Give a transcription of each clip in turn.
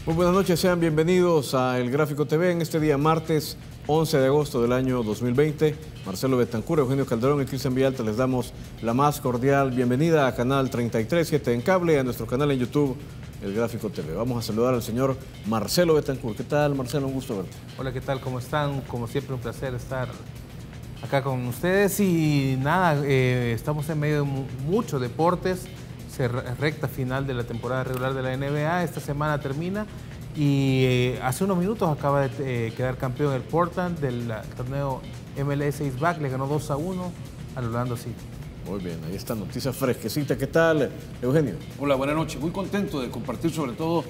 Muy buenas noches, sean bienvenidos a El Gráfico TV en este día martes 11 de agosto del año 2020. Marcelo Betancur, Eugenio Calderón y Cristian Villalta les damos la más cordial bienvenida a Canal 33, 7 en cable, a nuestro canal en YouTube, El Gráfico TV. Vamos a saludar al señor Marcelo Betancur. ¿Qué tal, Marcelo? Un gusto verte. Hola, ¿qué tal? ¿Cómo están? Como siempre, un placer estar acá con ustedes. Y nada, estamos en medio de muchos deportes. Recta final de la temporada regular de la NBA. Esta semana termina y hace unos minutos acaba de quedar campeón el Portland del torneo MLS East Back. Le ganó 2-1 al Orlando City. Muy bien, ahí está, noticia fresquecita. ¿Qué tal, Eugenio? Hola, buenas noches. Muy contento de compartir sobre todo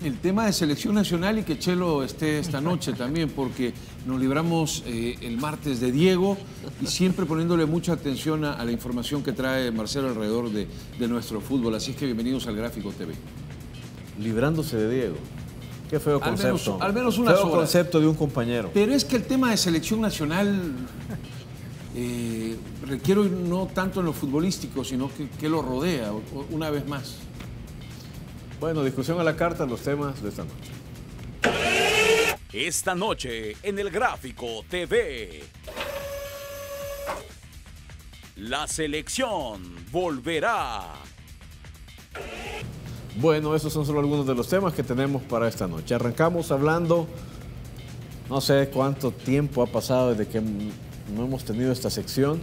el tema de selección nacional y que Chelo esté esta noche también, porque nos libramos el martes de Diego y siempre poniéndole mucha atención a la información que trae Marcelo alrededor de nuestro fútbol. Así es que bienvenidos al Gráfico TV. Librándose de Diego. Qué feo concepto. Al menos unas feo horas. Concepto de un compañero. Pero es que el tema de selección nacional requiero no tanto en lo futbolístico, sino que lo rodea una vez más. Bueno, discusión a la carta, los temas de esta noche. Esta noche en El Gráfico TV. La selección volverá. Bueno, esos son solo algunos de los temas que tenemos para esta noche. Arrancamos hablando, no sé cuánto tiempo ha pasado desde que no hemos tenido esta sección,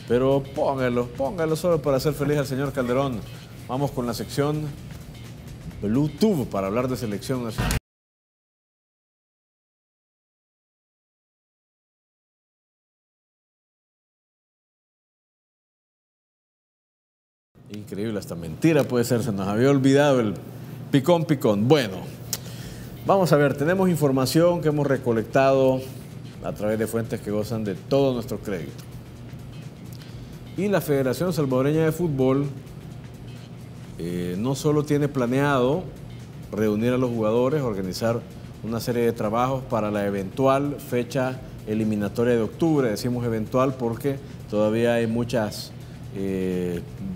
pero póngalo solo para hacer feliz al señor Calderón. Vamos con la sección Bluetooth para hablar de selección nacional. Increíble, hasta mentira puede ser, se nos había olvidado el picón. Bueno, vamos a ver, tenemos información que hemos recolectado a través de fuentes que gozan de todo nuestro crédito. Y la Federación Salvadoreña de Fútbol no solo tiene planeado reunir a los jugadores, organizar una serie de trabajos para la eventual fecha eliminatoria de octubre. Decimos eventual porque todavía hay muchas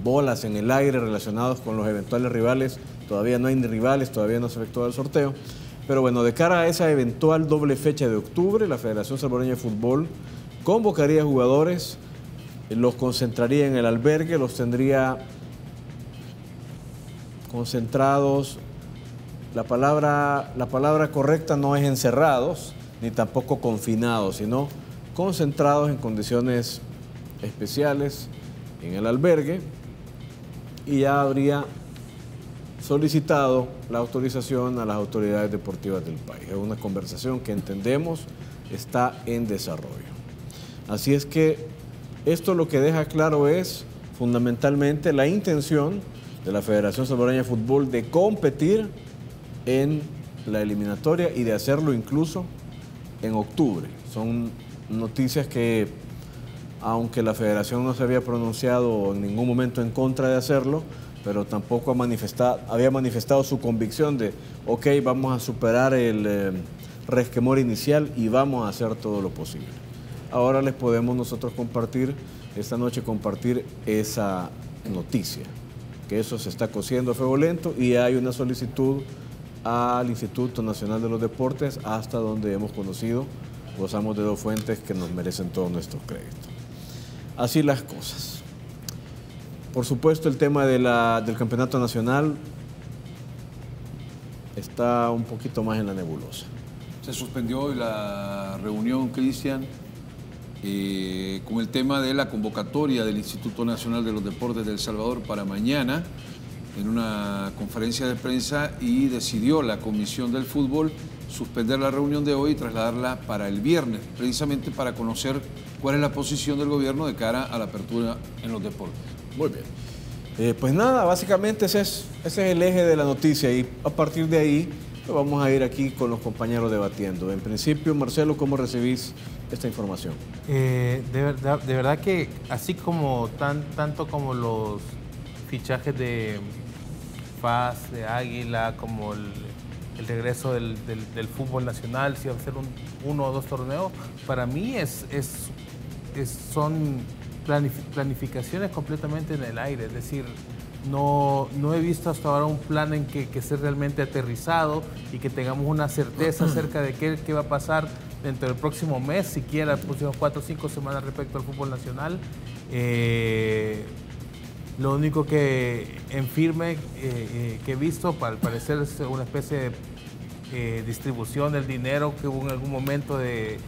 bolas en el aire relacionados con los eventuales rivales. Todavía no hay ni rivales, todavía no se efectúa el sorteo. Pero bueno, de cara a esa eventual doble fecha de octubre, la Federación Salvadoreña de Fútbol convocaría jugadores, los concentraría en el albergue, los tendría concentrados. La palabra correcta no es encerrados, ni tampoco confinados, sino concentrados en condiciones especiales en el albergue, y ya habría solicitado la autorización a las autoridades deportivas del país. Es una conversación que entendemos está en desarrollo. Así es que esto lo que deja claro es fundamentalmente la intención de la Federación Salvadoreña de Fútbol de competir en la eliminatoria y de hacerlo incluso en octubre. Son noticias que, aunque la Federación no se había pronunciado en ningún momento en contra de hacerlo, pero tampoco había manifestado su convicción de, ok, vamos a superar el resquemor inicial y vamos a hacer todo lo posible. Ahora les podemos nosotros esta noche compartir esa noticia, que eso se está cociendo a fuego lento y hay una solicitud al Instituto Nacional de los Deportes, hasta donde hemos conocido, gozamos de dos fuentes que nos merecen todo nuestro crédito. Así las cosas. Por supuesto, el tema del campeonato nacional está un poquito más en la nebulosa. Se suspendió hoy la reunión, Cristian, con el tema de la convocatoria del Instituto Nacional de los Deportes de El Salvador para mañana, en una conferencia de prensa, y decidió la Comisión del Fútbol suspender la reunión de hoy y trasladarla para el viernes, precisamente para conocer cuál es la posición del gobierno de cara a la apertura en los deportes. Muy bien. Pues nada, básicamente ese es el eje de la noticia, y a partir de ahí pues vamos a ir aquí con los compañeros debatiendo. En principio, Marcelo, ¿cómo recibís esta información? De verdad que así como tanto como los fichajes de FAS, de Águila, como el regreso del fútbol nacional, si va a ser uno o dos torneos, para mí son planificaciones completamente en el aire. Es decir, no he visto hasta ahora un plan en que esté realmente aterrizado y que tengamos una certeza acerca de qué va a pasar dentro del próximo mes, siquiera las próximas 4 o 5 semanas respecto al fútbol nacional. Lo único que en firme que he visto, al parecer, es una especie de distribución del dinero que hubo en algún momento de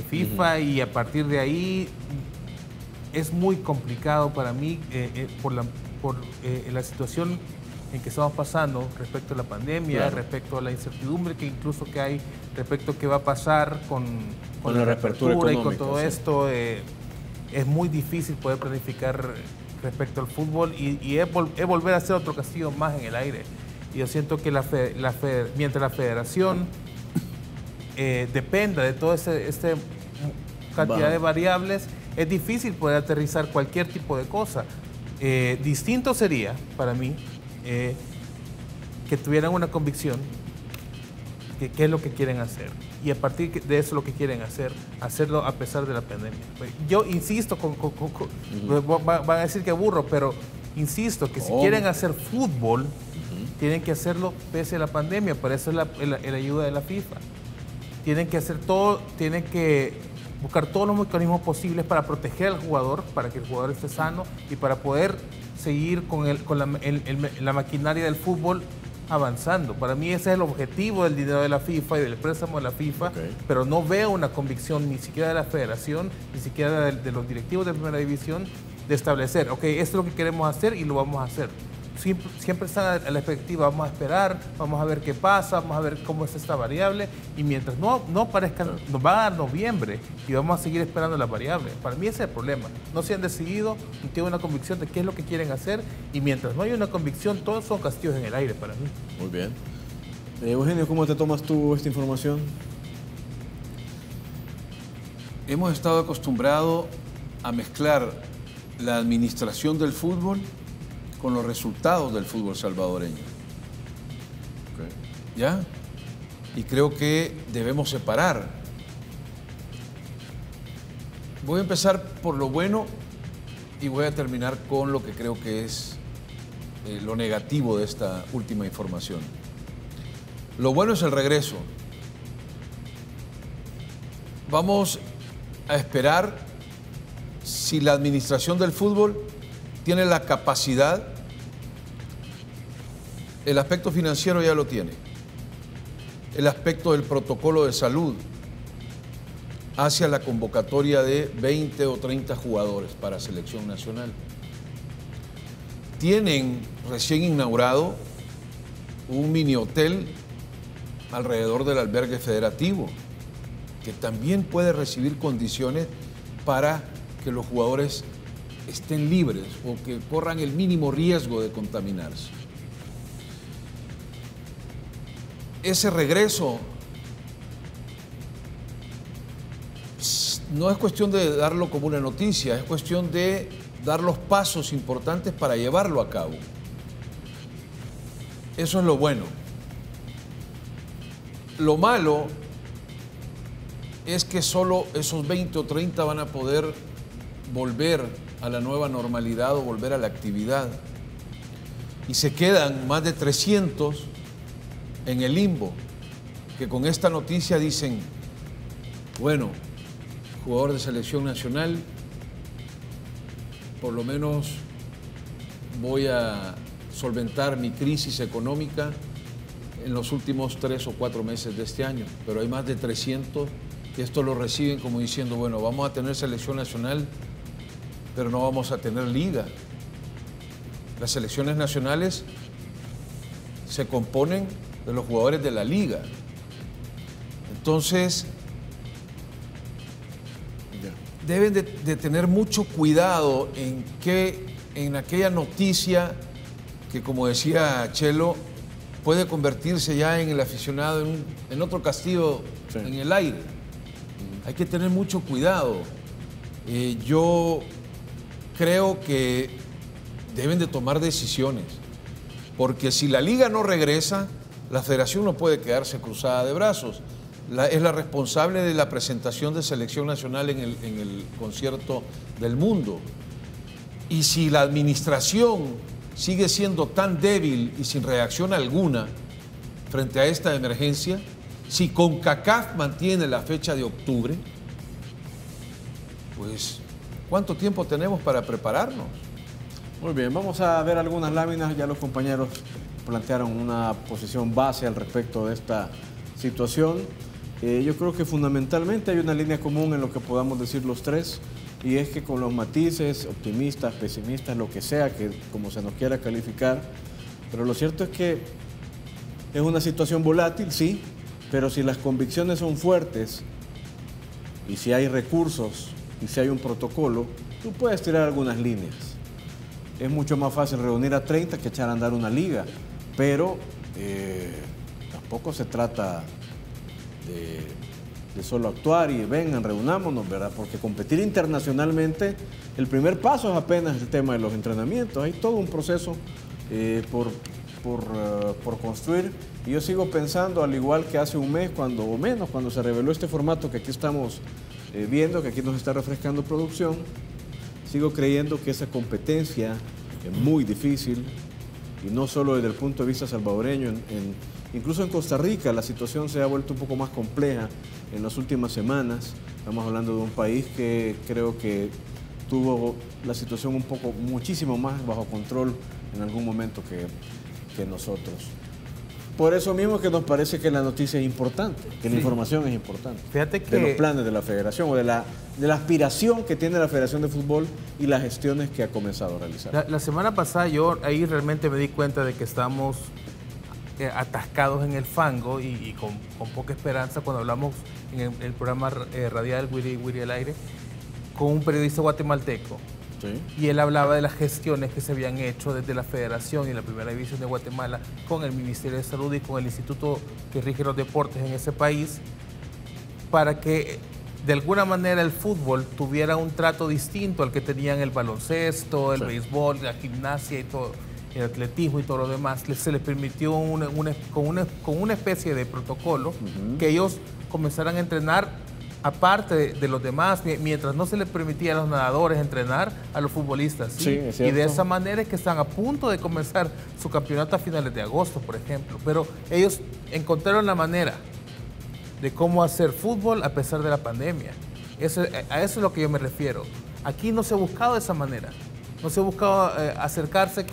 FIFA, y a partir de ahí es muy complicado para mí por la situación en que estamos pasando respecto a la pandemia, claro, respecto a la incertidumbre que incluso que hay respecto a qué va a pasar con la reapertura reapertura y con económica, todo sí. esto. Es muy difícil poder planificar respecto al fútbol y es volver a hacer otro castillo más en el aire. Y yo siento que mientras la federación dependa de toda esta cantidad de variables, es difícil poder aterrizar cualquier tipo de cosa. Distinto sería para mí que tuvieran una convicción de qué es lo que quieren hacer, y a partir de eso lo que quieren hacerlo a pesar de la pandemia. Yo insisto, van a decir que aburro, pero insisto que si quieren hacer fútbol, tienen que hacerlo pese a la pandemia. Para eso es la ayuda de la FIFA. Tienen que hacer todo, tienen que buscar todos los mecanismos posibles para proteger al jugador, para que el jugador esté sano y para poder seguir con la maquinaria del fútbol avanzando. Para mí ese es el objetivo del dinero de la FIFA y del préstamo de la FIFA, pero no veo una convicción ni siquiera de la federación, ni siquiera de los directivos de Primera División, de establecer, ok, esto es lo que queremos hacer y lo vamos a hacer. Siempre están a la expectativa, vamos a esperar, vamos a ver qué pasa, vamos a ver cómo es esta variable, y mientras no parezcan, nos va a dar noviembre y vamos a seguir esperando las variables. Para mí ese es el problema. No se han decidido, no tienen una convicción de qué es lo que quieren hacer, y mientras no hay una convicción, todos son castillos en el aire para mí. Muy bien. Eugenio, ¿cómo te tomas tú esta información? Hemos estado acostumbrados a mezclar la administración del fútbol con los resultados del fútbol salvadoreño. ¿Ya? Y creo que debemos separar. Voy a empezar por lo bueno y voy a terminar con lo que creo que es lo negativo de esta última información. Lo bueno es el regreso. Vamos a esperar si la administración del fútbol tiene la capacidad. El aspecto financiero ya lo tiene. El aspecto del protocolo de salud hacia la convocatoria de 20 o 30 jugadores para selección nacional. Tienen recién inaugurado un mini hotel alrededor del albergue federativo, que también puede recibir condiciones para que los jugadores estén libres o que corran el mínimo riesgo de contaminarse. Ese regreso no es cuestión de darlo como una noticia, es cuestión de dar los pasos importantes para llevarlo a cabo. Eso es lo bueno. Lo malo es que solo esos 20 o 30 van a poder volver a la nueva normalidad o volver a la actividad. Y se quedan más de 300 en el limbo, que con esta noticia dicen, bueno, jugador de selección nacional, por lo menos voy a solventar mi crisis económica en los últimos 3 o 4 meses de este año. Pero hay más de 300 que esto lo reciben como diciendo, bueno, vamos a tener selección nacional, pero no vamos a tener liga. Las selecciones nacionales se componen de los jugadores de la liga. Entonces, deben de tener mucho cuidado en aquella noticia que, como decía Chelo, puede convertirse ya en el aficionado en otro castillo en el aire. Hay que tener mucho cuidado. Yo creo que deben de tomar decisiones, porque si la liga no regresa, la federación no puede quedarse cruzada de brazos. Es la responsable de la presentación de selección nacional en el concierto del mundo. Y si la administración sigue siendo tan débil y sin reacción alguna frente a esta emergencia, si CONCACAF mantiene la fecha de octubre, pues, ¿cuánto tiempo tenemos para prepararnos? Muy bien, vamos a ver algunas láminas. Ya los compañeros plantearon una posición base al respecto de esta situación. Yo creo que fundamentalmente hay una línea común en lo que podamos decir los tres, y es que con los matices, optimistas, pesimistas, lo que sea, que como se nos quiera calificar, pero lo cierto es que es una situación volátil, sí, pero si las convicciones son fuertes y si hay recursos y si hay un protocolo, tú puedes tirar algunas líneas. Es mucho más fácil reunir a 30 que echar a andar una liga, pero tampoco se trata de solo actuar y vengan, reunámonos, ¿verdad? Porque competir internacionalmente, el primer paso es apenas el tema de los entrenamientos. Hay todo un proceso por construir, y yo sigo pensando, al igual que hace un mes o menos, cuando se reveló este formato que aquí estamos viendo, que aquí nos está refrescando producción, sigo creyendo que esa competencia es muy difícil, y no solo desde el punto de vista salvadoreño. Incluso en Costa Rica la situación se ha vuelto un poco más compleja en las últimas semanas. Estamos hablando de un país que creo que tuvo la situación muchísimo más bajo control en algún momento que nosotros. Por eso mismo que nos parece que la noticia es importante, que la información es importante. Fíjate que de los planes de la federación o de la aspiración que tiene la Federación de Fútbol y las gestiones que ha comenzado a realizar. La semana pasada yo ahí realmente me di cuenta de que estamos atascados en el fango y con poca esperanza cuando hablamos en el programa radial Wiri al aire con un periodista guatemalteco. Sí. Y él hablaba de las gestiones que se habían hecho desde la Federación y la Primera División de Guatemala con el Ministerio de Salud y con el instituto que rige los deportes en ese país, para que de alguna manera el fútbol tuviera un trato distinto al que tenían el baloncesto, el béisbol, la gimnasia y todo, el atletismo y todo lo demás. Se les permitió con una especie de protocolo que ellos comenzaran a entrenar aparte de los demás, mientras no se les permitía a los nadadores entrenar, a los futbolistas. ¿sí? Sí, es cierto. Y de esa manera es que están a punto de comenzar su campeonato a finales de agosto, por ejemplo. Pero ellos encontraron la manera de cómo hacer fútbol a pesar de la pandemia. A eso es lo que yo me refiero. Aquí no se ha buscado de esa manera. No se ha buscado acercarse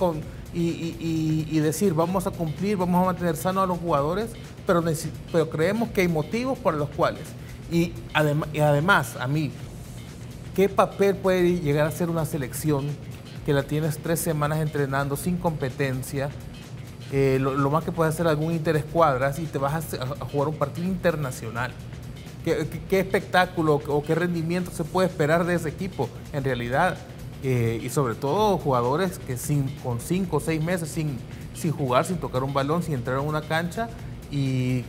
y decir, vamos a cumplir, vamos a mantener sanos a los jugadores, pero creemos que hay motivos por los cuales. Y además, a mí, ¿qué papel puede llegar a ser una selección que la tienes 3 semanas entrenando sin competencia? Lo más que puede hacer algún interescuadras y te vas a jugar un partido internacional. ¿Qué espectáculo o qué rendimiento se puede esperar de ese equipo en realidad? Y sobre todo jugadores que con 5 o 6 meses sin jugar, sin tocar un balón, sin entrar en una cancha, y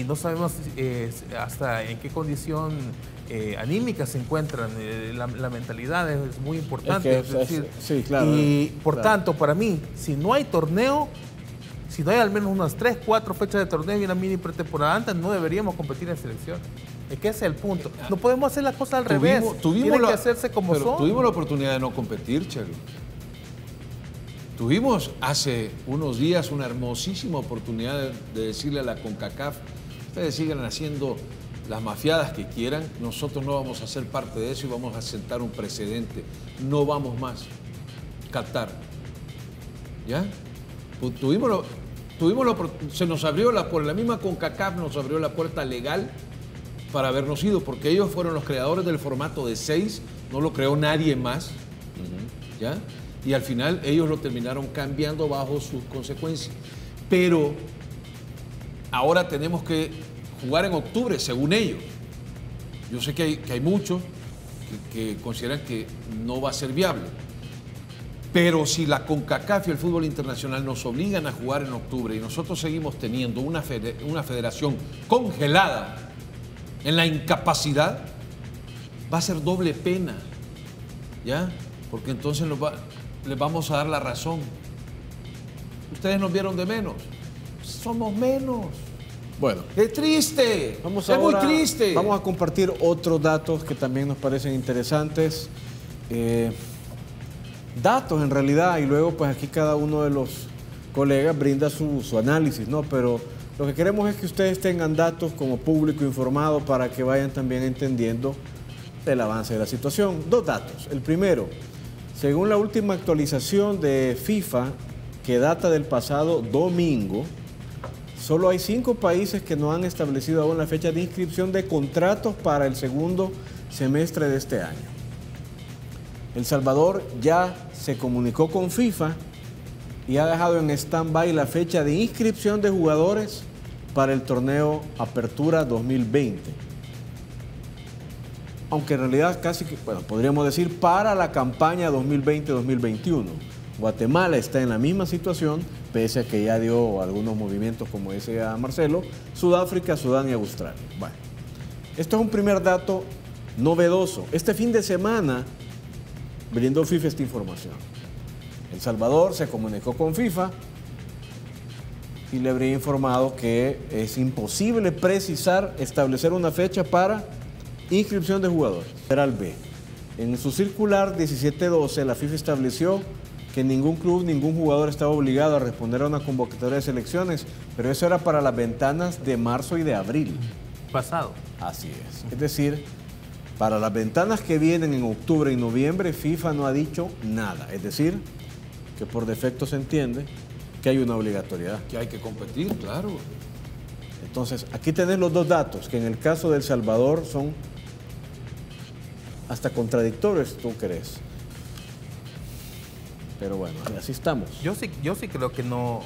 no sabemos hasta en qué condición anímica se encuentran. La mentalidad es muy importante. Sí, claro. Y por tanto, para mí, si no hay torneo, si no hay al menos unas 3, 4 fechas de torneo y una mini pretemporada antes, no deberíamos competir en selección. Es que ese es el punto. No podemos hacer las cosas al revés. Tienen que hacerse como son. Tuvimos la oportunidad de no competir, Chelo. Tuvimos hace unos días una hermosísima oportunidad de decirle a la CONCACAF, ustedes sigan haciendo las mafiadas que quieran, nosotros no vamos a ser parte de eso y vamos a sentar un precedente. No vamos más. Qatar. ¿Ya? Se nos abrió por la misma CONCACAF, nos abrió la puerta legal para habernos ido, porque ellos fueron los creadores del formato de 6, no lo creó nadie más. ¿Ya? Y al final ellos lo terminaron cambiando bajo sus consecuencias. Pero ahora tenemos que jugar en octubre, según ellos. Yo sé que hay muchos que consideran que no va a ser viable. Pero si la CONCACAF y el fútbol internacional nos obligan a jugar en octubre y nosotros seguimos teniendo una federación congelada en la incapacidad, va a ser doble pena. ¿Ya? Porque entonces les vamos a dar la razón. Ustedes nos vieron de menos. Somos menos. Bueno. ¡Qué triste! Es muy triste. Vamos a compartir otros datos que también nos parecen interesantes. datos en realidad, y luego pues aquí cada uno de los colegas brinda su análisis, ¿no? Pero lo que queremos es que ustedes tengan datos como público informado para que vayan también entendiendo el avance de la situación. 2 datos. El primero, según la última actualización de FIFA, que data del pasado domingo, solo hay 5 países que no han establecido aún la fecha de inscripción de contratos para el segundo semestre de este año. El Salvador ya se comunicó con FIFA y ha dejado en stand-by la fecha de inscripción de jugadores para el torneo Apertura 2020. Aunque en realidad casi que, bueno, podríamos decir para la campaña 2020-2021. Guatemala está en la misma situación, pese a que ya dio algunos movimientos, como decía Marcelo, Sudáfrica, Sudán y Australia. Bueno, esto es un primer dato novedoso. Este fin de semana brindó FIFA esta información. El Salvador se comunicó con FIFA y le habría informado que es imposible establecer una fecha para inscripción de jugadores. Federal B. En su circular 1712, la FIFA estableció que ningún club, ningún jugador estaba obligado a responder a una convocatoria de selecciones, pero eso era para las ventanas de marzo y de abril. Pasado. Así es. Es decir, para las ventanas que vienen en octubre y noviembre, FIFA no ha dicho nada. Es decir, que por defecto se entiende que hay una obligatoriedad. Que hay que competir, claro. Entonces, aquí tenés los 2 datos, que en el caso de El Salvador son hasta contradictorios, ¿tú crees? Pero bueno, así estamos. Yo sí creo que no.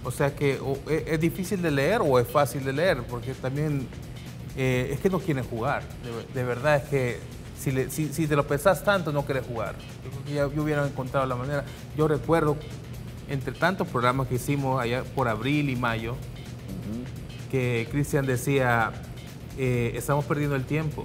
O sea que es difícil de leer o es fácil de leer, porque también es que no quieren jugar. De verdad es que si te lo pensás tanto, no querés jugar. Yo creo que ya hubiera encontrado la manera. Yo recuerdo, entre tantos programas que hicimos allá por abril y mayo, que Cristian decía, estamos perdiendo el tiempo.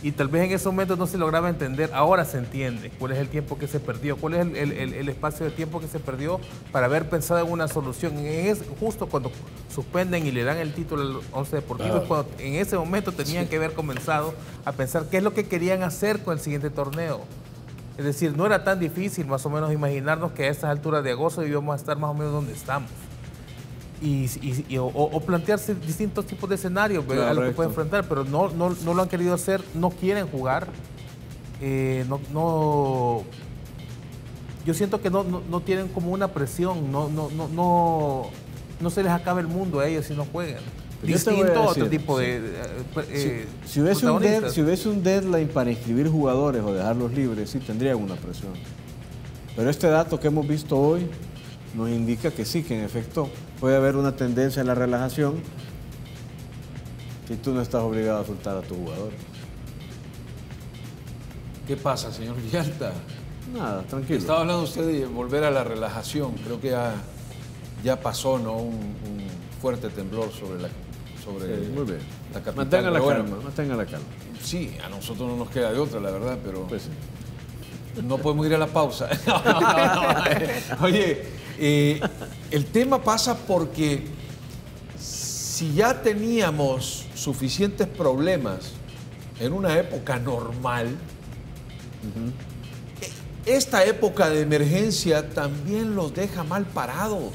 Y tal vez en ese momento no se lograba entender, ahora se entiende cuál es el tiempo que se perdió, cuál es el espacio de tiempo que se perdió para haber pensado en una solución. Es justo cuando suspenden y le dan el título al Once Deportivo, cuando en ese momento tenían que haber comenzado a pensar qué es lo que querían hacer con el siguiente torneo. Es decir, no era tan difícil más o menos imaginarnos que a estas alturas de agosto íbamos a estar más o menos donde estamos. O plantearse distintos tipos de escenarios a lo que pueden enfrentar, pero no lo han querido hacer, no quieren jugar. Yo siento que no tienen como una presión, no se les acaba el mundo a ellos si no juegan. Distinto a otro tipo de si hubiese un deadline para inscribir jugadores o dejarlos libres, sí tendrían una presión. Pero este dato que hemos visto hoy nos indica que sí, que en efecto puede haber una tendencia a la relajación si tú no estás obligado a soltar a tu jugador. ¿Qué pasa, señor Villalta? Nada, tranquilo. Estaba hablando usted de volver a la relajación. Creo que ya pasó, ¿no? Un fuerte temblor sobre muy bien. La capital. Mantenga la calma. Sí, a nosotros no nos queda de otra, la verdad, pero pues sí. No podemos ir a la pausa. No. Oye, el tema pasa porque si ya teníamos suficientes problemas en una época normal, esta época de emergencia también los deja mal parados.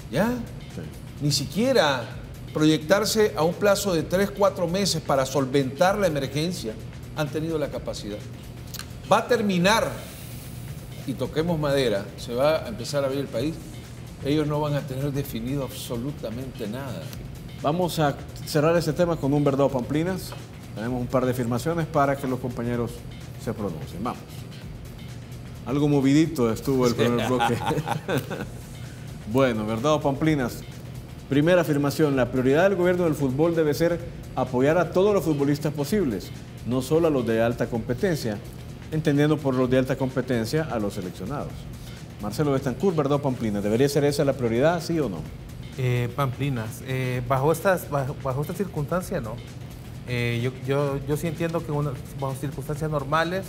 ¿Ya? Sí. Ni siquiera proyectarse a un plazo de 3-4 meses para solventar la emergencia han tenido la capacidad. Va a terminar, y toquemos madera, se va a empezar a abrir el país, ellos no van a tener definido absolutamente nada. Vamos a cerrar este tema con un verdad o pamplinas. Tenemos un par de afirmaciones para que los compañeros se pronuncien. Vamos. Algo movidito estuvo el primer bloque. Bueno, verdad o pamplinas. Primera afirmación, la prioridad del gobierno del fútbol debe ser apoyar a todos los futbolistas posibles, no solo a los de alta competencia, entendiendo por los de alta competencia a los seleccionados. Marcelo Betancourt, verdad o pamplinas, ¿debería ser esa la prioridad, sí o no? Pamplinas, bajo esta circunstancia no. Yo sí entiendo que bajo circunstancias normales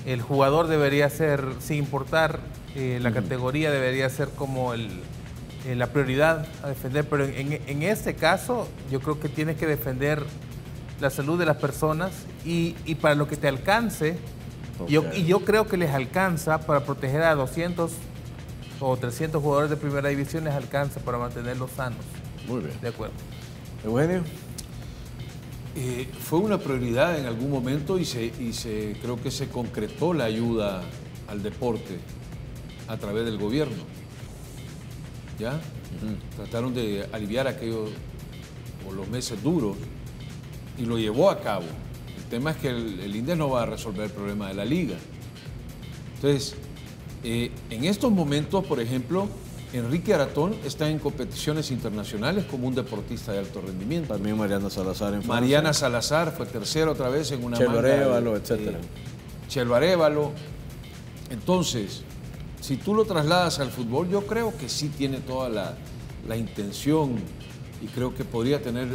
el jugador debería ser, sin importar la categoría, debería ser como la prioridad a defender, pero en este caso yo creo que tienes que defender la salud de las personas y para lo que te alcance, Y yo creo que les alcanza para proteger a 200 o 300 jugadores de primera división, les alcanza para mantenerlos sanos. Muy bien. De acuerdo. Eugenio. Fue una prioridad en algún momento y creo que se concretó la ayuda al deporte a través del gobierno. ¿Ya? Trataron de aliviar aquellos o los meses duros y lo llevó a cabo. El tema es que el INDES no va a resolver el problema de la liga. Entonces, en estos momentos, por ejemplo, Enrique Aratón está en competiciones internacionales como un deportista de alto rendimiento. También Mariana Salazar en Francia. Mariana Salazar fue tercera otra vez en una Chelo Arévalo, etcétera. Chelo Arévalo. Entonces, si tú lo trasladas al fútbol, yo creo que sí tiene toda la intención y creo que podría tener,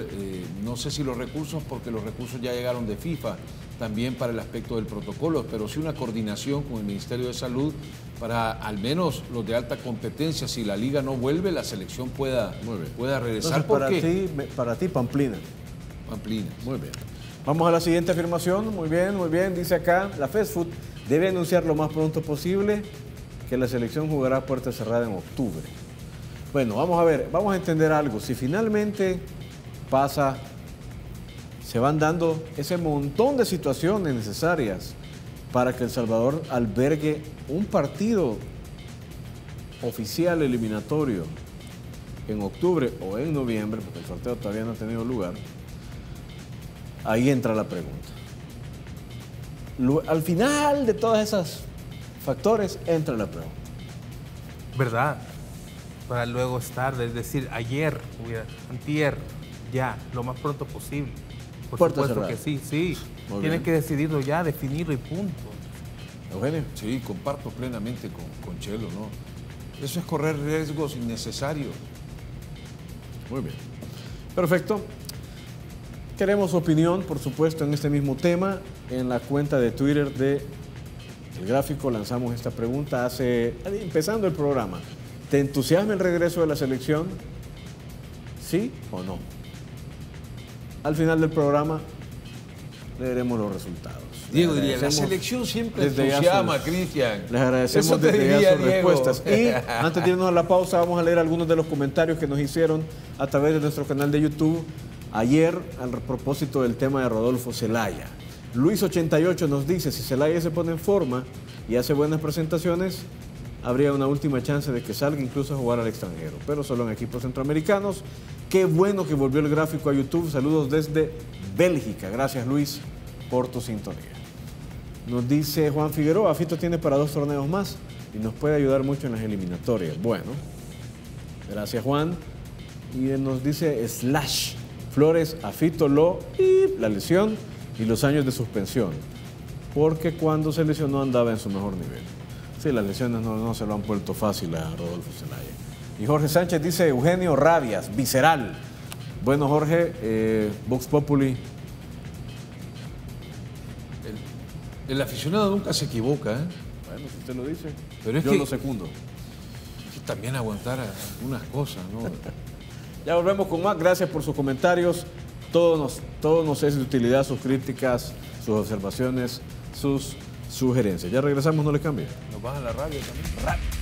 no sé si los recursos, porque los recursos ya llegaron de FIFA, también para el aspecto del protocolo, pero sí una coordinación con el Ministerio de Salud para al menos los de alta competencia, si la liga no vuelve, la selección pueda regresar. Entonces, para ti, Pamplina. Pamplina. Muy bien. Vamos a la siguiente afirmación. Muy bien, muy bien. Dice acá, la FESFUT debe anunciar lo más pronto posible que la selección jugará a puerta cerrada en octubre. Bueno, vamos a ver, vamos a entender algo. Si finalmente pasa, se van dando ese montón de situaciones necesarias para que El Salvador albergue un partido oficial eliminatorio en octubre o en noviembre, porque el sorteo todavía no ha tenido lugar, ahí entra la pregunta. Al final de todos esos factores entra la pregunta. ¿Verdad? Para luego estar, es decir, ayer, antier, ya, lo más pronto posible. Por Puerta supuesto cerrada. que sí. Muy Tienen bien. que decidirlo ya, definirlo y punto. Eugenio. Sí, comparto plenamente con Chelo, ¿no? Eso es correr riesgos innecesarios. Muy bien. Perfecto. Queremos opinión, por supuesto, en este mismo tema. En la cuenta de Twitter de El Gráfico lanzamos esta pregunta empezando el programa. ¿Te entusiasma el regreso de la selección? ¿Sí o no? Al final del programa leeremos los resultados. Diego diría, la selección siempre desde ya entusiasma, Cristian. Les agradecemos Eso te desde ya diría, sus Diego. respuestas. Y antes de irnos a la pausa, vamos a leer algunos de los comentarios que nos hicieron a través de nuestro canal de YouTube ayer al propósito del tema de Rodolfo Zelaya. Luis88 nos dice, si Zelaya se pone en forma y hace buenas presentaciones, habría una última chance de que salga incluso a jugar al extranjero, pero solo en equipos centroamericanos. Qué bueno que volvió El Gráfico a YouTube. Saludos desde Bélgica. Gracias, Luis, por tu sintonía. Nos dice Juan Figueroa, Fito tiene para 2 torneos más y nos puede ayudar mucho en las eliminatorias. Bueno, gracias, Juan. Y nos dice Slash Flores, a Fito la lesión y los años de suspensión, porque cuando se lesionó andaba en su mejor nivel. Sí, las lesiones no se lo han vuelto fácil a Rodolfo Zelaya. Y Jorge Sánchez dice, Eugenio Rabias, visceral. Bueno, Jorge, Vox Populi. El aficionado nunca se equivoca, ¿eh? Bueno, si usted lo dice, Pero es yo que- lo secundo. Hay que también aguantar algunas cosas, ¿no? Ya volvemos con más. Gracias por sus comentarios. Todo nos es de utilidad, sus críticas, sus observaciones, sus sugerencias. Ya regresamos, no le cambie. Nos bajan la rabia también.